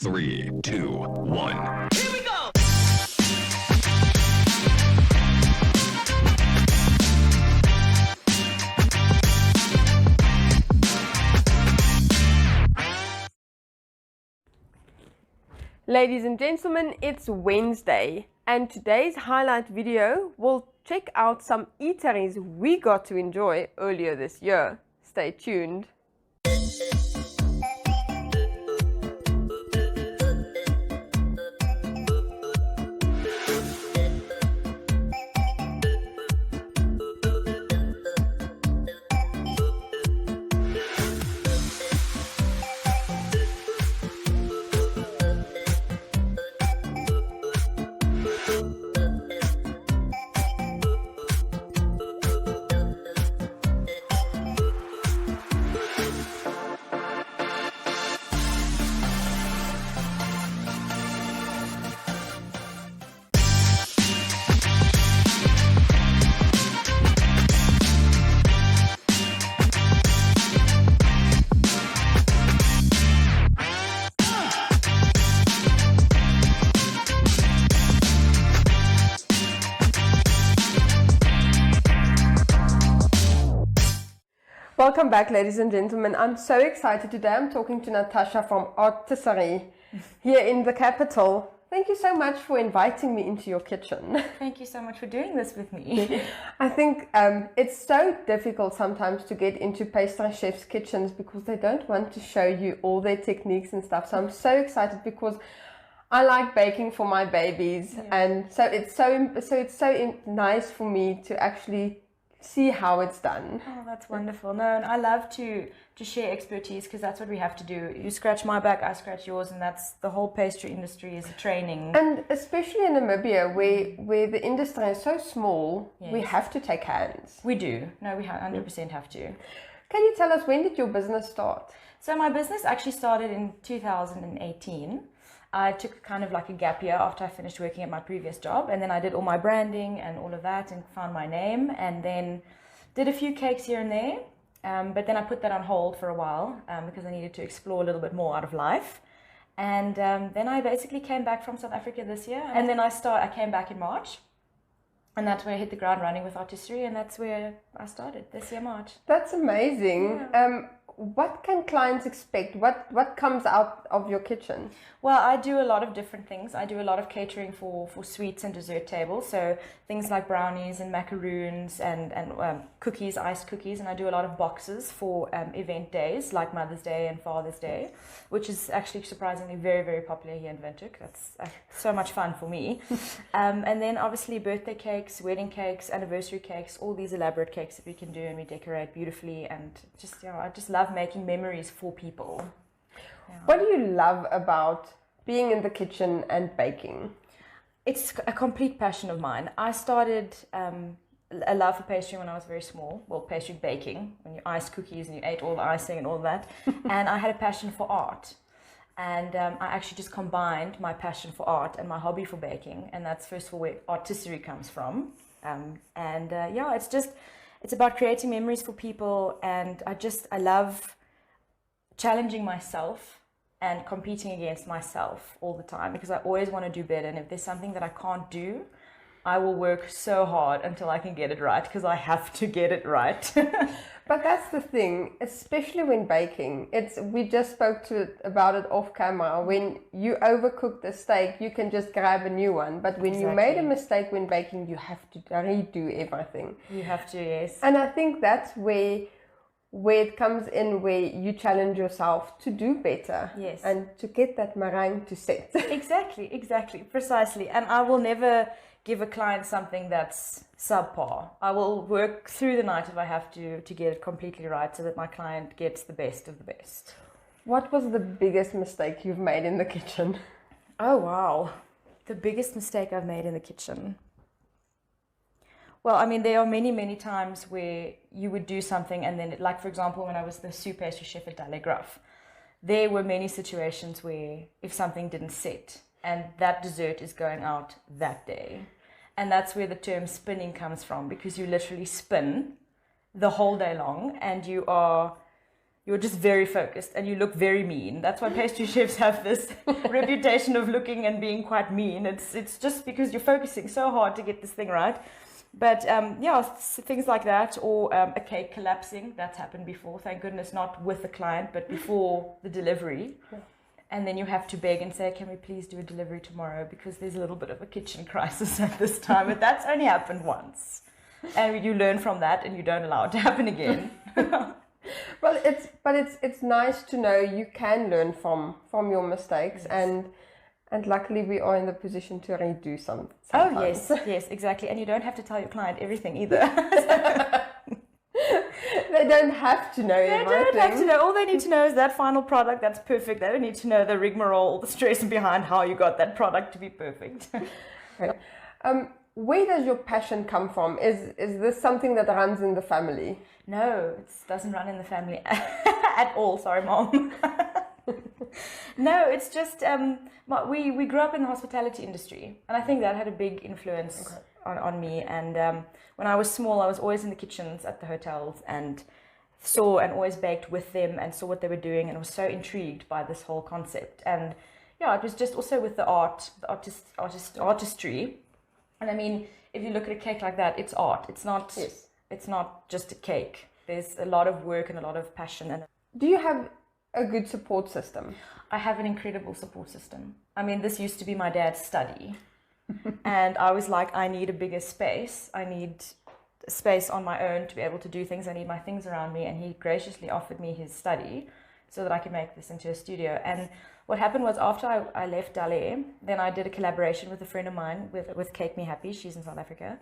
3, 2, 1. Here we go! Ladies and gentlemen, it's Wednesday, and today's highlight video will check out some eateries we got to enjoy earlier this year. Stay tuned. Welcome back, ladies and gentlemen. I'm so excited today. I'm talking to Natasha from Artiserie here in the capital. Thank you so much for inviting me into your kitchen. Thank you so much for doing this with me. I think it's so difficult sometimes to get into pastry chefs' kitchens because they don't want to show you all their techniques and stuff. So I'm so excited because I like baking for my babies, and so it's so nice for me to actually see how it's done. Oh, that's wonderful. No, and I love to share expertise because that's what we have to do. You scratch my back, I scratch yours, and that's the whole pastry industry is a training. And especially in Namibia, where the industry is so small, we have to take hands. We do. No, we 100% have to. Can you tell us, when did your business start? So my business actually started in 2018. I took kind of like a gap year after I finished working at my previous job, and then I did all my branding and all of that and found my name, and then did a few cakes here and there, but then I put that on hold for a while because I needed to explore a little bit more out of life. And then I basically came back from South Africa this year, and then I came back in March, and that's where I hit the ground running with Artiserie, and that's where I started this year, March. That's amazing. Yeah. What can clients expect? What comes out of your kitchen? Well, I do a lot of different things. I do a lot of catering for sweets and dessert tables. So things like brownies and macaroons and cookies, iced cookies. And I do a lot of boxes for event days like Mother's Day and Father's Day, which is actually surprisingly very, very popular here in Windhoek. That's so much fun for me. And then obviously birthday cakes, wedding cakes, anniversary cakes, all these elaborate cakes that we can do and we decorate beautifully. And just, I just love making memories for people. Yeah. What do you love about being in the kitchen and baking? It's a complete passion of mine. I started a love for pastry when I was very small. Well, pastry baking, when you iced cookies and you ate all the icing and all that. And I had a passion for art. And I actually just combined my passion for art and my hobby for baking. And that's first of all where Artiserie comes from. It's about creating memories for people, and I love challenging myself and competing against myself all the time because I always want to do better, and if there's something that I can't do, I will work so hard until I can get it right because I have to get it right. But that's the thing, especially when baking. We just spoke about it off camera. When you overcook the steak, you can just grab a new one. But when you made a mistake when baking, you have to redo everything. You have to, yes. And I think that's where it comes in, where you challenge yourself to do better. Yes. And to get that meringue to set. Exactly, precisely. And I will never give a client something that's subpar. I will work through the night if I have to get it completely right so that my client gets the best of the best. What was the biggest mistake you've made in the kitchen? Oh, wow. The biggest mistake I've made in the kitchen. Well, I mean, there are many, many times where you would do something and then, like for example, when I was the soup pastry chef at Dallegraf, there were many situations where if something didn't set and that dessert is going out that day. And that's where the term spinning comes from, because you literally spin the whole day long and you are you're just very focused and you look very mean. That's why pastry chefs have this reputation of looking and being quite mean. It's just because you're focusing so hard to get this thing right. But yeah, things like that, or a cake collapsing. That's happened before, thank goodness, not with the client, but before the delivery. Yeah. And then you have to beg and say, can we please do a delivery tomorrow? Because there's a little bit of a kitchen crisis at this time. But that's only happened once. And you learn from that and you don't allow it to happen again. Well, it's nice to know you can learn from your mistakes, yes. And luckily we are in the position to redo some. Sometimes. Oh yes, exactly. And you don't have to tell your client everything either. They don't have to know everything. They don't have to know. All they need to know is that final product, that's perfect. They don't need to know the rigmarole, all the stress behind how you got that product to be perfect. Okay. Where does your passion come from? Is this something that runs in the family? No, it doesn't run in the family at all. Sorry, Mom. No, it's just we grew up in the hospitality industry, and I think that had a big influence on me. And when I was small, I was always in the kitchens at the hotels and saw and always baked with them and saw what they were doing, and was so intrigued by this whole concept. And yeah, it was just also with the artistry. And I mean, if you look at a cake like that, it's art. It's not. Yes. It's not just a cake. There's a lot of work and a lot of passion. And do you have a good support system? I have an incredible support system. I mean, this used to be my dad's study. And I was like, I need a bigger space. I need a space on my own to be able to do things. I need my things around me. And he graciously offered me his study so that I could make this into a studio. And what happened was, after I left Dale, then I did a collaboration with a friend of mine with Cake Me Happy. She's in South Africa.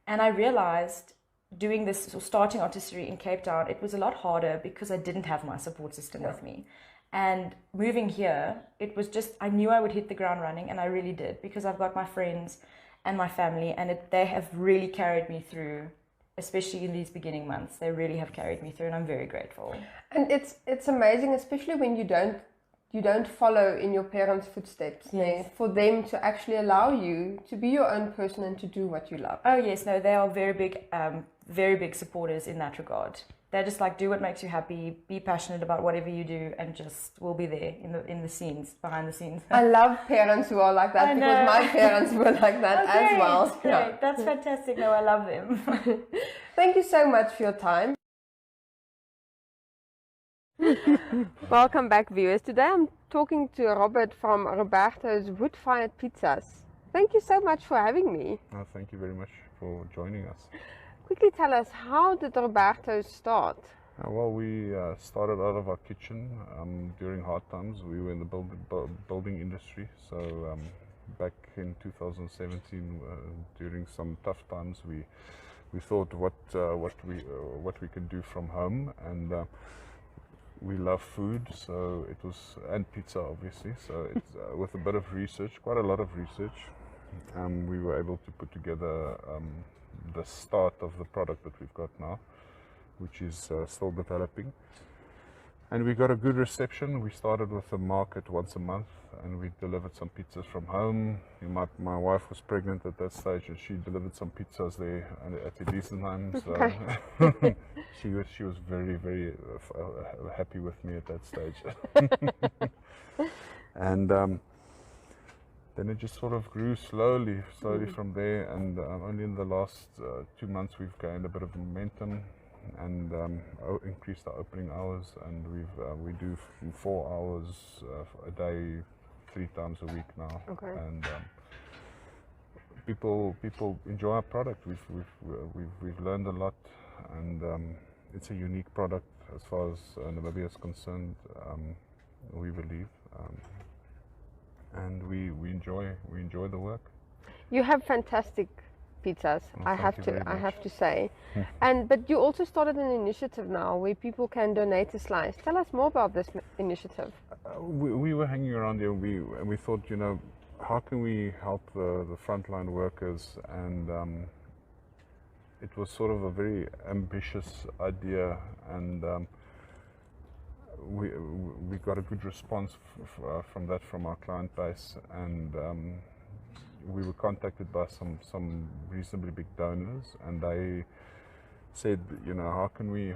And I realized doing this, or starting Artiserie in Cape Town, it was a lot harder because I didn't have my support system with me. And moving here, it was just, I knew I would hit the ground running, and I really did, because I've got my friends and my family, and they have really carried me through, especially in these beginning months. They really have carried me through, and I'm very grateful. And it's amazing, especially when you don't follow in your parents' footsteps. Yes. For them to actually allow you to be your own person and to do what you love. Oh yes, no, they are very big supporters in that regard. They're just like, do what makes you happy, be passionate about whatever you do, and just we'll be there in the scenes, behind the scenes. I love parents who are like that, because my parents were like that as well. Great. Yeah. That's fantastic. No, I love them. Thank you so much for your time. Welcome back, viewers. Today I'm talking to Robert from Roberto's Wood-Fired Pizzas. Thank you so much for having me. Oh, thank you very much for joining us. Quickly tell us, how did Roberto's start? Well, we started out of our kitchen during hard times. We were in the building industry, so back in 2017, during some tough times, we thought what we could do from home, and we love food, so it was, and pizza obviously. So it's with a bit of research, quite a lot of research, we were able to put together the start of the product that we've got now, which is still developing. And we got a good reception. We started with a market once a month, and we delivered some pizzas from home. My wife was pregnant at that stage, and she delivered some pizzas there at a decent time. So Okay. she was very, very happy with me at that stage. And then it just sort of grew slowly from there, and only in the last 2 months we've gained a bit of momentum and increased our opening hours, and we do 4 hours a day, 3 times a week now. Okay. And people enjoy our product. We've learned a lot, and it's a unique product as far as Namibia is concerned. We believe. And we enjoy the work. You have fantastic pizzas, Oh, I have to say. But you also started an initiative now where people can donate a slice. Tell us more about this initiative. We were hanging around here, and we thought, how can we help the frontline workers? And it was sort of a very ambitious idea, and we got a good response from our client base, and we were contacted by some reasonably big donors, and said, how can we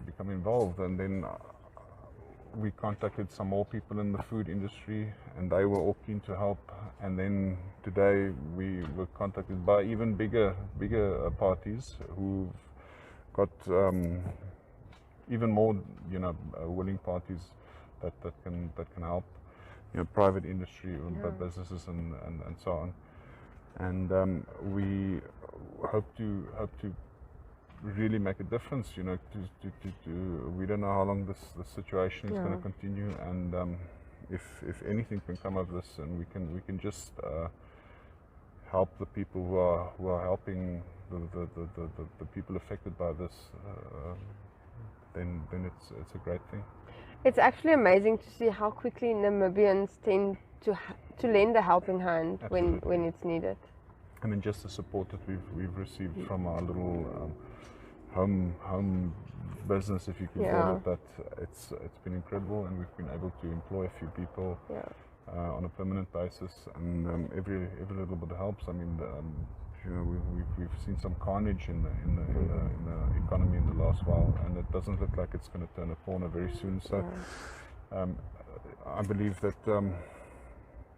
become involved? And then we contacted some more people in the food industry, and they were all keen to help. And then today we were contacted by even bigger parties who've got even more willing parties that can help, private industry, businesses and so on. And we hope to really make a difference. We don't know how long this situation is going to continue, and if anything can come of this, and we can just help the people who are helping the people affected by this, then it's a great thing. It's actually amazing to see how quickly Namibians tend to lend a helping hand when it's needed. I mean, just the support that we've received from our little home business, if you can call it that, it's been incredible, and we've been able to employ a few people on a permanent basis, and every little bit helps. I mean, we've seen some carnage in the economy in the last while, and it doesn't look like it's going to turn a corner very soon. So I believe that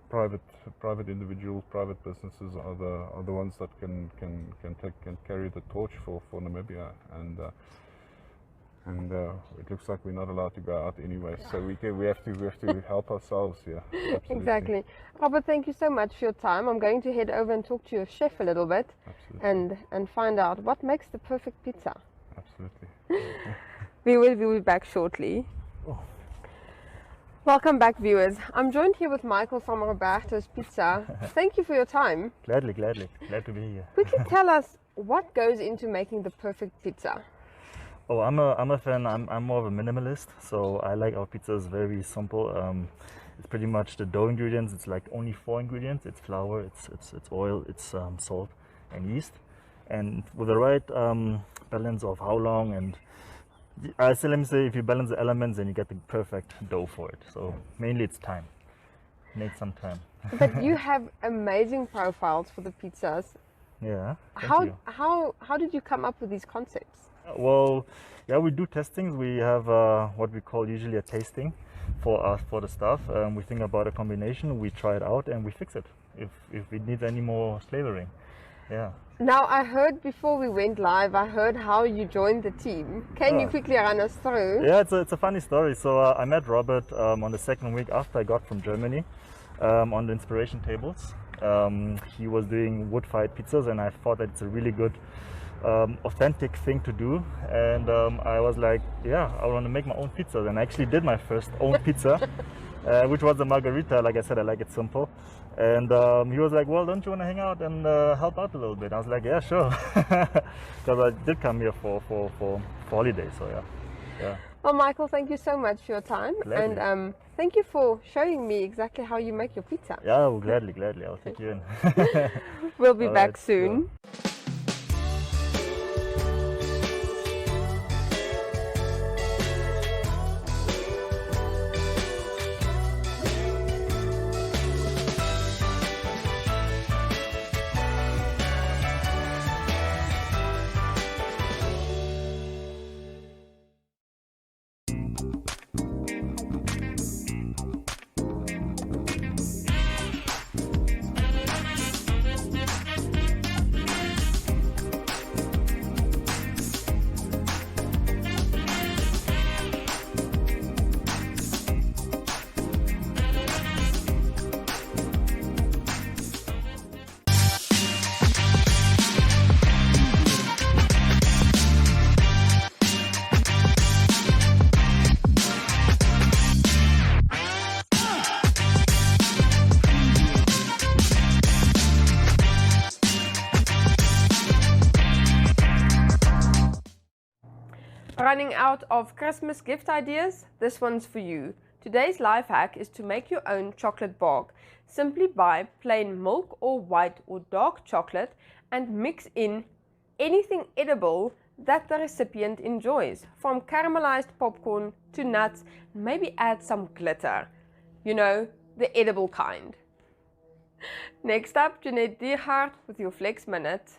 private individuals, private businesses are the ones that can carry the torch for Namibia, and it looks like we're not allowed to go out anyway, so we have to help ourselves. Absolutely. Exactly. Robert, thank you so much for your time. I'm going to head over and talk to your chef a little bit, and find out what makes the perfect pizza. Absolutely. We will be back shortly. Welcome back, viewers. I'm joined here with Michael from Roberto's Pizza. Thank you for your time. Gladly. Glad to be here. Quickly tell us what goes into making the perfect pizza. Oh, I'm a fan. I'm more of a minimalist, so I like our pizzas very simple. It's pretty much the dough ingredients. It's like only 4 ingredients. It's flour, it's oil, it's salt and yeast, and with the right balance of how long, and let me say, if you balance the elements, then you get the perfect dough for it. So mainly it's time. Need some time. But you have amazing profiles for the pizzas. Yeah. How did you come up with these concepts? Well, we do testings. We have what we call usually a tasting for the stuff. We think about a combination, we try it out, and we fix it if it needs any more flavoring. Yeah. Now, I heard before we went live, I heard how you joined the team. Can you quickly run us through? Yeah, it's a funny story. So I met Robert on the second week after I got from Germany on the inspiration tables. He was doing wood-fired pizzas, and I thought that it's a really good authentic thing to do, and I was like, I want to make my own pizzas, and I actually did my first own pizza, which was a margarita. Like I said, I like it simple, and he was like, well, don't you want to hang out and help out a little bit? I was like, yeah, sure, because I did come here for holiday, so yeah. Well, Michael, thank you so much for your time. Gladly. And thank you for showing me exactly how you make your pizza. Yeah, well, gladly, I'll take you in. We'll be back soon. Sure. Running out of Christmas gift ideas? This one's for you. Today's life hack is to make your own chocolate bark. Simply buy plain milk or white or dark chocolate and mix in anything edible that the recipient enjoys, from caramelized popcorn to nuts, and maybe add some glitter. You know, the edible kind. Next up, Jeanette Diergaard with your Flex Minute.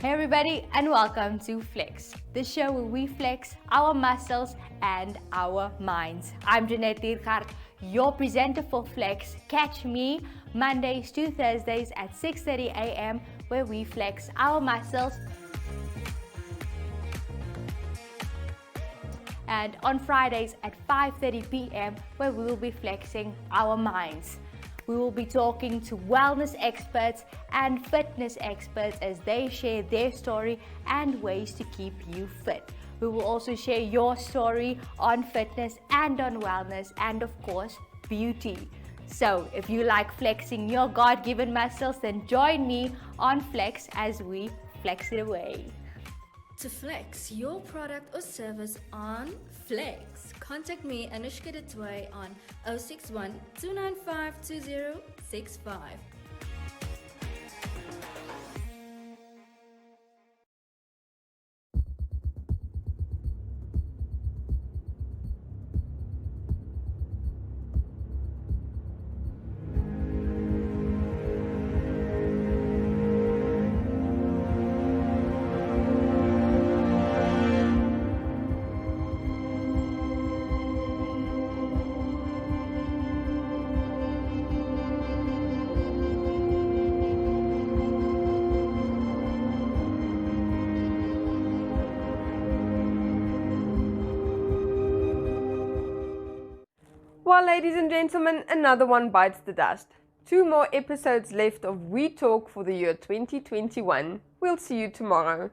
Hey everybody and welcome to Flex, the show where we flex our muscles and our minds. I'm Jeanette Diergaard, your presenter for Flex. Catch me Mondays to Thursdays at 6:30 a.m. where we flex our muscles. And on Fridays at 5:30 p.m. where we will be flexing our minds. We will be talking to wellness experts and fitness experts as they share their story and ways to keep you fit. We will also share your story on fitness and on wellness and of course beauty. So if you like flexing your God-given muscles, then join me on Flex as we flex it away. To flex your product or service on Flex, contact me Anushka Detway on 061 295 2065. Well, ladies and gentlemen, another one bites the dust. 2 more episodes left of We Talk for the year 2021. We'll see you tomorrow.